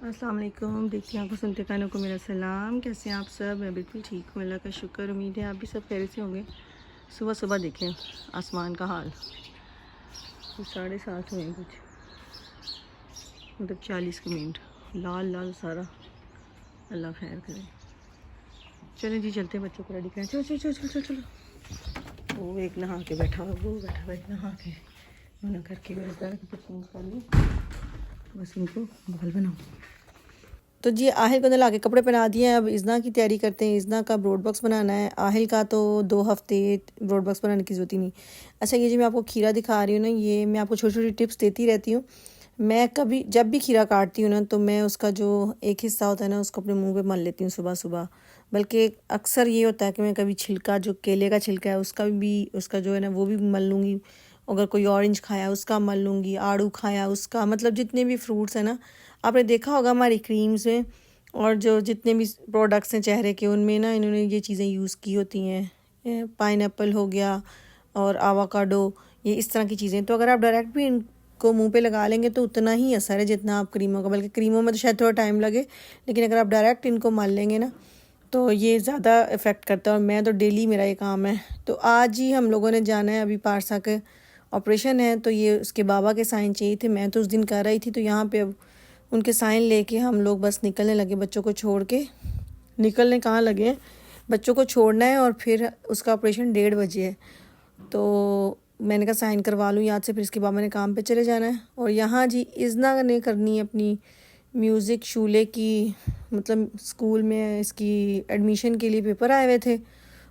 अस्सलाम वालेकुम। देखिए आपको सुनते कानों को मेरा सलाम। कैसे हैं आप सब? मैं बिल्कुल ठीक हूँ, अल्लाह का शुक्र। उम्मीद है आप भी सब खैरियत से होंगे। सुबह सुबह देखें आसमान का हाल, 7:30 हुए हैं कुछ, मतलब 40 का मिनट, लाल लाल सारा। अल्लाह खैर करे। चलें जी, चलते हैं, बच्चों को रेडी करें। चलो चलो चलो चलो चलो चलो। वो एक नहा के बैठा हुआ, वो बैठा हुआ, एक नहा के मना करके मेरे पैर के चेंज कर ली, बस इनको बॉल बनाओ। तो जी आहिल को ला के कपड़े पहना दिए हैं। अब इज़ना की तैयारी करते हैं। इज़ना का ब्रॉड बॉक्स बनाना है। आहिल का तो 2 हफ्ते ब्रॉड बॉक्स बनाने की ज़रूरत ही नहीं। अच्छा, ये जी मैं आपको खीरा दिखा रही हूँ ना, ये मैं आपको छोटी छोटी टिप्स देती रहती हूँ। मैं कभी जब भी खीरा काटती हूँ ना, तो मैं उसका जो एक हिस्सा होता है ना, उसको अपने मुंह पे मल लेती हूँ सुबह सुबह। बल्कि अक्सर ये होता है कि मैं कभी छिलका, जो केले का छिलका है उसका भी, उसका जो है ना वो भी मल लूँगी। अगर कोई ऑरेंज खाया उसका मल लूँगी, आड़ू खाया उसका, मतलब जितने भी फ्रूट्स हैं ना, आपने देखा होगा हमारी क्रीम्स में और जो जितने भी प्रोडक्ट्स हैं चेहरे के, उनमें ना इन्होंने ये चीज़ें यूज़ की होती हैं। पाइनएप्पल हो गया और आवाकाडो, ये इस तरह की चीज़ें। तो अगर आप डायरेक्ट भी इनको मुंह पे लगा लेंगे तो उतना ही असर है जितना आप क्रीमों का, बल्कि क्रीमों में तो शायद थोड़ा टाइम लगे, लेकिन अगर आप डायरेक्ट इनको मल लेंगे ना तो ये ज़्यादा इफ़ेक्ट करता है। और मैं तो डेली मेरा ये काम है। तो आज ही हम लोगों ने जाना है, अभी पारसा के ऑपरेशन है, तो ये उसके बाबा के साइन चाहिए थे। मैं तो उस दिन कर रही थी, तो यहाँ पे अब उनके साइन लेके हम लोग बस निकलने लगे। बच्चों को छोड़ के निकलने कहाँ लगे हैं, बच्चों को छोड़ना है और फिर उसका ऑपरेशन 1:30 बजे है। तो मैंने कहा साइन करवा लूँ याद से, फिर इसके बाद मैंने काम पे चले जाना है। और यहाँ जी इज़ना ने करनी है अपनी म्यूज़िक शूले की, मतलब स्कूल में इसकी एडमिशन के लिए पेपर आए हुए थे,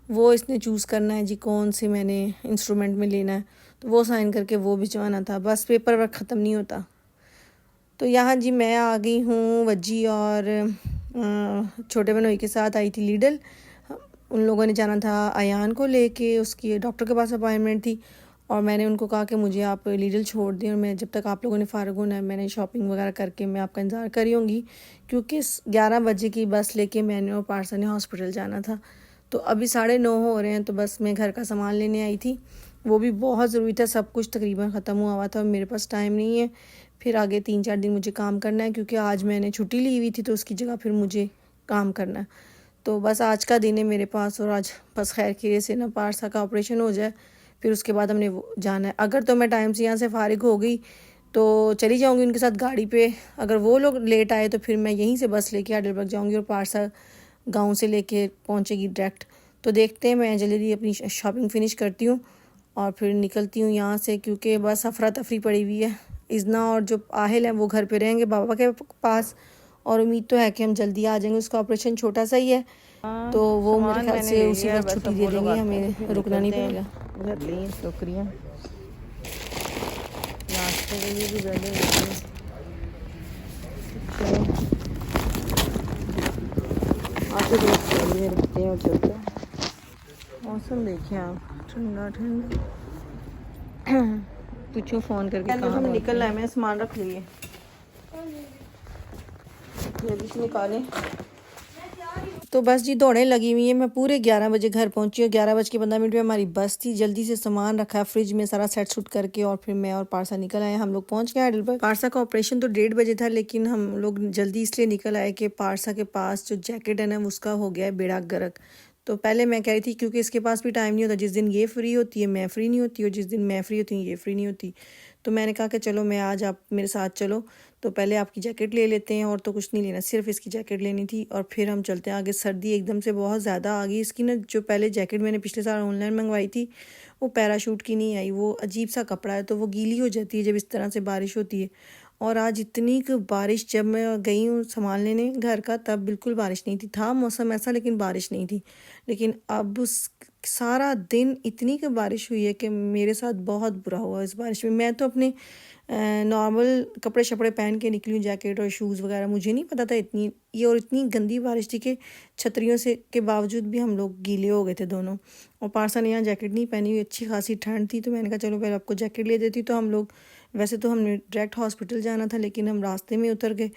वो इसने चूज़ करना है जी कौन से मैंने इंस्ट्रूमेंट में लेना है, तो वो साइन करके वो भिजवाना था। बस पेपर वर्क ख़त्म नहीं होता। तो यहाँ जी मैं आ गई हूँ, वज्जी और छोटे बहनोई के साथ आई थी लीडल। उन लोगों ने जाना था अयान को लेके, उसकी डॉक्टर के पास अपॉइंटमेंट थी, और मैंने उनको कहा कि मुझे आप लीडल छोड़ दें और मैं जब तक आप लोगों ने फ़ारग होना है, मैंने शॉपिंग वगैरह करके मैं आपका इंतज़ार करी होंगी, क्योंकि 11 बजे की बस लेके मैंने और पारसा ने हॉस्पिटल जाना था। तो अभी 9:30 हो रहे हैं, तो बस मैं घर का सामान लेने आई थी, वो भी बहुत ज़रूरी था, सब कुछ तकरीबन ख़त्म हुआ था, मेरे पास टाइम नहीं है। फिर आगे 3-4 दिन मुझे काम करना है, क्योंकि आज मैंने छुट्टी ली हुई थी, तो उसकी जगह फिर मुझे काम करना है। तो बस आज का दिन है मेरे पास, और आज बस खैर खीरे से ना पारसा का ऑपरेशन हो जाए, फिर उसके बाद हमने जाना है। अगर तो मैं टाइम से यहाँ से फ़ारिग हो गई तो चली जाऊँगी उनके साथ गाड़ी पे। अगर वो लोग लेट आए तो फिर मैं यहीं से बस लेके आडलबर्ग जाऊँगी और पारसा गाँव से लेके पहुँचेगी डायरेक्ट। तो देखते हैं, मैं जल्दी अपनी शॉपिंग फ़िनिश करती हूँ और फिर निकलती हूँ यहाँ से, क्योंकि बस अफरा तफरी पड़ी हुई है। इज़ना और जो आहिल हैं वो घर पे रहेंगे बाबा के पास, और उम्मीद तो है कि हम जल्दी आ जाएंगे। उसका ऑपरेशन छोटा सा ही है, तो वो मेरे ख्याल से उसी वक्त छुट्टी दे देंगे, हमें रुकना नहीं पड़ेगा। घर ली टोकरियाँ नाश्ते के लिए भी रेडी होती हैं। चलो आके दोस्त लिए रखते हैं और चलते हैं। मौसम देखिए आप, ठंडा ठंडा। पूछो फ़ोन करके कहाँ निकलना है, मैं सामान रख लिए, जल्दी से निकालें। तो बस जी दौड़ें लगी हुई हैं। मैं पूरे 11 बजे घर पहुंची और 11:15 पे हमारी बस थी। जल्दी से सामान रखा फ्रिज में, सारा सेट सूट करके, और फिर मैं और पारसा निकल आए। हम लोग पहुंच गए एडलबर्ग। पारसा का ऑपरेशन तो 1:30 बजे था, लेकिन हम लोग जल्दी इसलिए निकल आए कि पारसा के पास जो जैकेट है ना उसका हो गया है बेड़ा गर्क। तो पहले मैं कह रही थी, क्योंकि इसके पास भी टाइम नहीं होता, जिस दिन ये फ्री होती है मैं फ्री नहीं होती, और जिस दिन मैं फ्री होती हूँ ये फ्री नहीं होती। तो मैंने कहा कि चलो मैं आज, आप मेरे साथ चलो, तो पहले आपकी जैकेट ले लेते हैं, और तो कुछ नहीं लेना, सिर्फ इसकी जैकेट लेनी थी, और फिर हम चलते हैं आगे। सर्दी एकदम से बहुत ज़्यादा आ गई। इसकी ना जो पहले जैकेट मैंने पिछले साल ऑनलाइन मंगवाई थी, वो पैराशूट की नहीं आई, वो अजीब सा कपड़ा है, तो वो गीली हो जाती है जब इस तरह से बारिश होती है। और आज इतनी बारिश, जब मैं गई हूँ सामान लेने घर का, तब बिल्कुल बारिश नहीं थी, था मौसम ऐसा लेकिन बारिश नहीं थी। लेकिन अब उस सारा दिन इतनी की बारिश हुई है कि मेरे साथ बहुत बुरा हुआ इस बारिश में। मैं तो अपने नॉर्मल कपड़े शपड़े पहन के निकली हूँ, जैकेट और शूज़ वगैरह, मुझे नहीं पता था इतनी ये, और इतनी गंदी बारिश थी कि छतरियों से के बावजूद भी हम लोग गीले हो गए थे दोनों। और पारसा ने यहाँ जैकेट नहीं पहनी हुई, अच्छी खासी ठंड थी, तो मैंने कहा चलो पहले आपको जैकेट ले देती। तो हम लोग, वैसे तो हमने डायरेक्ट हॉस्पिटल जाना था, लेकिन हम रास्ते में उतर गए।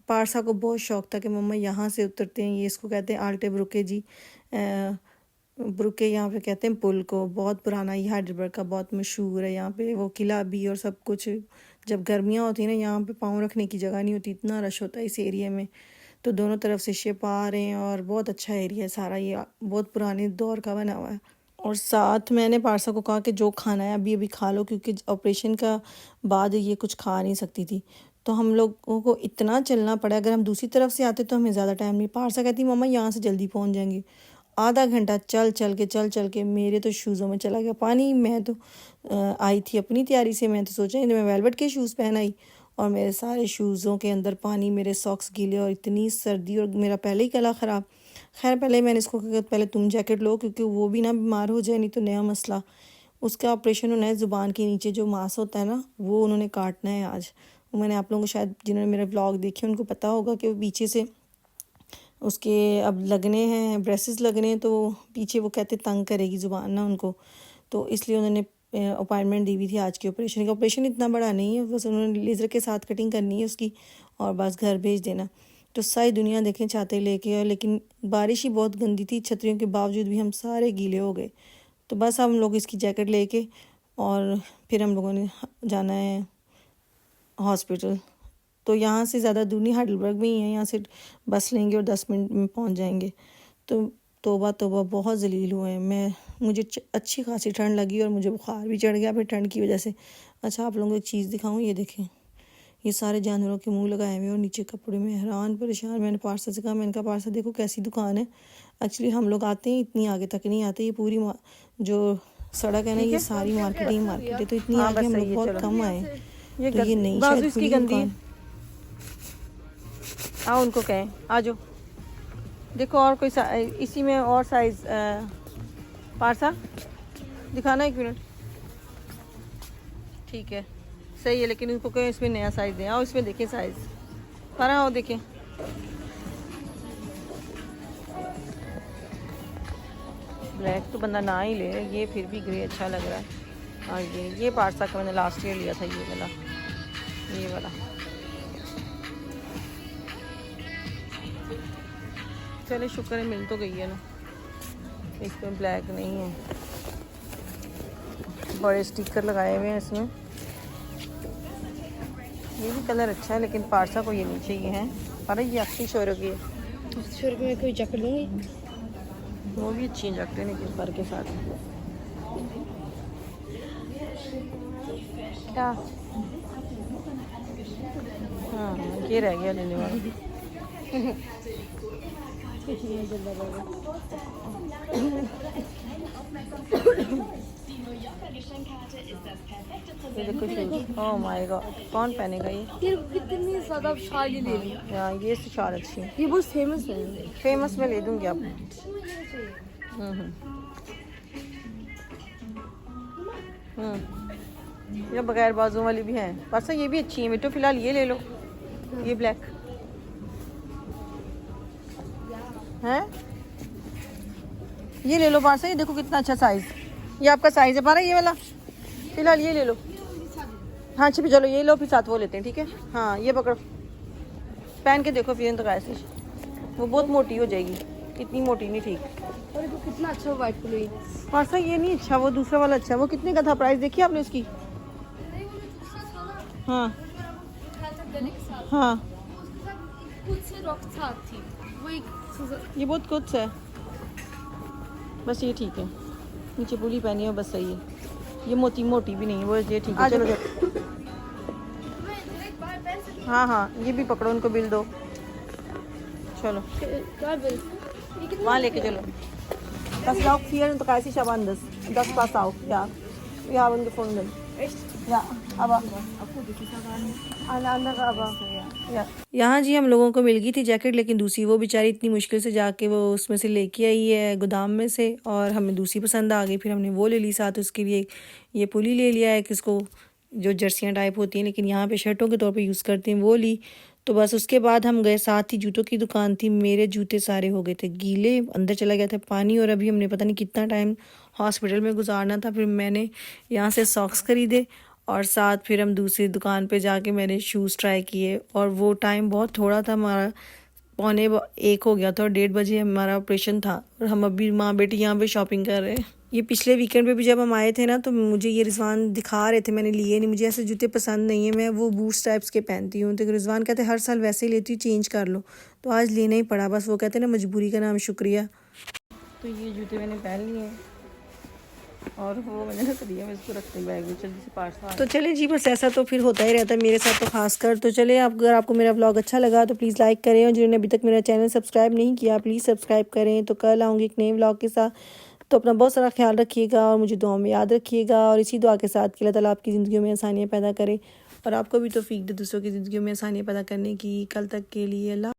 पारसा को बहुत शौक था कि मम्मा यहाँ से उतरते हैं, ये इसको कहते हैं आल्टे ब्रुके जी, ब्रुके यहाँ पे कहते हैं पुल को। बहुत पुराना, ये हाइडेलबर्ग का बहुत मशहूर है, यहाँ पे वो किला भी और सब कुछ जब गर्मियाँ होती हैं ना, यहाँ पे पाँव रखने की जगह नहीं होती, इतना रश होता है इस एरिया में। तो दोनों तरफ से शिप आ रहे हैं और बहुत अच्छा एरिया है सारा, ये बहुत पुराने दौर का बना हुआ है। और साथ मैंने पारसा को कहा कि जो खाना है अभी अभी खा लो, क्योंकि ऑपरेशन का बाद ये कुछ खा नहीं सकती थी। तो हम लोगों को इतना चलना पड़ा, अगर हम दूसरी तरफ से आते तो हमें ज़्यादा टाइम नहीं। पारसा कहती मम्मा यहाँ से जल्दी पहुँच जाएंगे। आधा घंटा चल चल के मेरे तो शूज़ों में चला गया पानी। मैं तो आई थी अपनी तैयारी से, मैं तो सोचा मैं वेलवेट के शूज़ पहन आई और मेरे सारे शूज़ों के अंदर पानी, मेरे सॉक्स गीले और इतनी सर्दी, और मेरा पहले ही गला ख़राब। खैर पहले मैंने इसको कहा पहले तुम जैकेट लो, क्योंकि वो भी ना बीमार हो जाए, नहीं तो नया मसला। उसका ऑपरेशन होना है, ज़ुबान के नीचे जो मांस होता है ना, वो उन्होंने काटना है आज। वो मैंने आप लोगों को, शायद जिन्होंने मेरे ब्लॉग देखे उनको पता होगा कि वो पीछे से उसके अब लगने हैं, ब्रेसेस लगने हैं, तो पीछे वो कहते तंग करेगी ज़ुबान ना उनको, तो इसलिए उन्होंने अपॉइंटमेंट दी हुई थी आज के ऑपरेशन का। ऑपरेशन इतना बड़ा नहीं है, बस उन्होंने लेज़र के साथ कटिंग करनी है उसकी और बस घर भेज देना। तो सारी दुनिया देखें चाहते लेके, लेकिन बारिश ही बहुत गंदी थी, छतरियों के बावजूद भी हम सारे गीले हो गए। तो बस हम लोग इसकी जैकेट लेके और फिर हम लोगों ने जाना है हॉस्पिटल। तो यहाँ से ज़्यादा दूर नहीं, हाइडलबर्ग में ही है, यहाँ से बस लेंगे और 10 मिनट में पहुँच जाएंगे। तो तौबा तौबा बहुत जलील हुए हैं। मुझे अच्छी खासी ठंड लगी और मुझे बुखार भी चढ़ गया फिर ठंड की वजह से। अच्छा आप लोगों को एक चीज़ दिखाऊं, ये देखें, ये सारे जानवरों के मुंह लगाए हुए और नीचे कपड़े में, हैरान परेशान। मैंने पारसा से कहा, मैंने कहा पारसा देखो कैसी दुकान है। एक्चुअली हम लोग आते हैं इतनी आगे तक नहीं आते, ये पूरी जो सड़क है ना, ये सारी मार्केट है, तो इतनी आगे हम लोग बहुत कम आए। तो ये नहीं शायद इसकी गंदी है। आओ उनको कहें आ जाओ, देखो और कोई इसी में और साइज़ पारसा दिखाना, 1 मिनट। ठीक है सही है, लेकिन उनको कहें इसमें नया साइज़ दें। आओ इसमें देखें साइज़, पर आओ देखें। ब्लैक तो बंदा ना ही ले, ये फिर भी ग्रे अच्छा लग रहा है। हाँ ये पारसा का मैंने लास्ट ईयर लिया था, ये वाला। चले शुक्र है मिल तो गई है ना, इसमें ब्लैक नहीं है, बड़े स्टिकर लगाए हुए हैं इसमें। ये भी कलर अच्छा है, लेकिन पारसा को ये नहीं चाहिए है। अरे ये 80 की है, 80 में कोई जैकेट लूँगी, वो भी अच्छी जैकेट है लेकिन फर के साथ। क्या हाँ ये रह गया लेने वाला। ये देखो शूज, ओह माय गॉड, कौन पहनेगा ये कितनी ज़्यादा शाल ले ली। हाँ ये शाल अच्छी है, ये बहुत फेमस है, फेमस में ले दूंगी आप। ये बगैर बाजू वाली भी है पारसा, ये भी अच्छी है बेटो, फिलहाल ये ले लो, ये ब्लैक है, ये ले लो पारसा। ये देखो कितना अच्छा साइज, ये आपका साइज है पारा ये वाला, फिलहाल ये ले लो। हाँ अच्छा चलो ये लो, फिर साथ वो लेते हैं, ठीक है। हाँ ये पकड़ो, पहन के देखो फिर तो कैसे, वो बहुत मोटी हो जाएगी, इतनी मोटी नहीं ठीक। और देखो कितना अच्छा वाइट कलर। पारसा ये नहीं अच्छा, वो दूसरा वाला अच्छा है। वो कितने का था, प्राइस देखिए आपने उसकी? हाँ हाँ ये बहुत कुछ है, बस ये ठीक है, नीचे पुली पहनी है बस सही है। ये मोटी भी नहीं है, वो ये ठीक है। चलो हाँ हाँ ये भी पकड़ो, उनको बिल दो, चलो वहाँ लेके चलो। बस लाओ फिर तो कैसी शाबान 10 पास आओ यार, wir haben gefunden. Ja, aber यहाँ जी हम लोगों को मिल गई थी जैकेट, लेकिन दूसरी वो बेचारी इतनी मुश्किल से जाके वो उसमें से लेके आई है गोदाम में से, और हमें दूसरी पसंद आ गई, फिर हमने वो ले ली साथ। उसके लिए ये पुली ले लिया है, किसको जो जर्सियाँ टाइप होती हैं लेकिन यहाँ पे शर्टों के तौर पे यूज़ करते हैं, वो ली। तो बस उसके बाद हम गए, साथ ही जूतों की दुकान थी। मेरे जूते सारे हो गए थे गीले, अंदर चला गया था पानी, और अभी हमने पता नहीं कितना टाइम हॉस्पिटल में गुजारना था। फिर मैंने यहाँ से सॉक्स खरीदे और साथ फिर हम दूसरी दुकान पे जाके मैंने शूज़ ट्राई किए, और वो टाइम बहुत थोड़ा था, हमारा 1:45 हो गया था और 1:30 बजे हमारा ऑपरेशन था, और हम अभी माँ बेटी यहाँ पे शॉपिंग कर रहे हैं। ये पिछले वीकेंड पे भी जब हम आए थे ना, तो मुझे ये रिजवान दिखा रहे थे, मैंने लिए नहीं, मुझे ऐसे जूते पसंद नहीं है, मैं वो बूट्स टाइप्स के पहनती हूँ। तो रिजवान कहते हर साल वैसे ही लेती हूँ, चेंज कर लो, तो आज लेना ही पड़ा। बस वो कहते हैं ना, मजबूरी का नाम शुक्रिया। तो ये जूते मैंने पहन लिए हैं और वो मैंने रख दिया, मैं इसको रखते बैग में जल्दी से पार्सल। तो चले जी, बस ऐसा तो फिर होता ही रहता है मेरे साथ तो खास कर। तो चले, आप अगर आपको मेरा व्लॉग अच्छा लगा तो प्लीज़ लाइक करें, और जिन्होंने अभी तक मेरा चैनल सब्सक्राइब नहीं किया प्लीज़ सब्सक्राइब करें। तो कल आऊँगी एक नए व्लॉग के साथ, तो अपना बहुत सारा ख्याल रखिएगा और मुझे दुआ में याद रखिएगा। और इसी दुआ के साथ कि अल्लाह ताला आपकी ज़िंदगी में आसानियाँ पैदा करे और आपको भी तौफीक दे दूसरों की ज़िंदगी में आसानियाँ पैदा करने की। कल तक के लिए अल्लाह।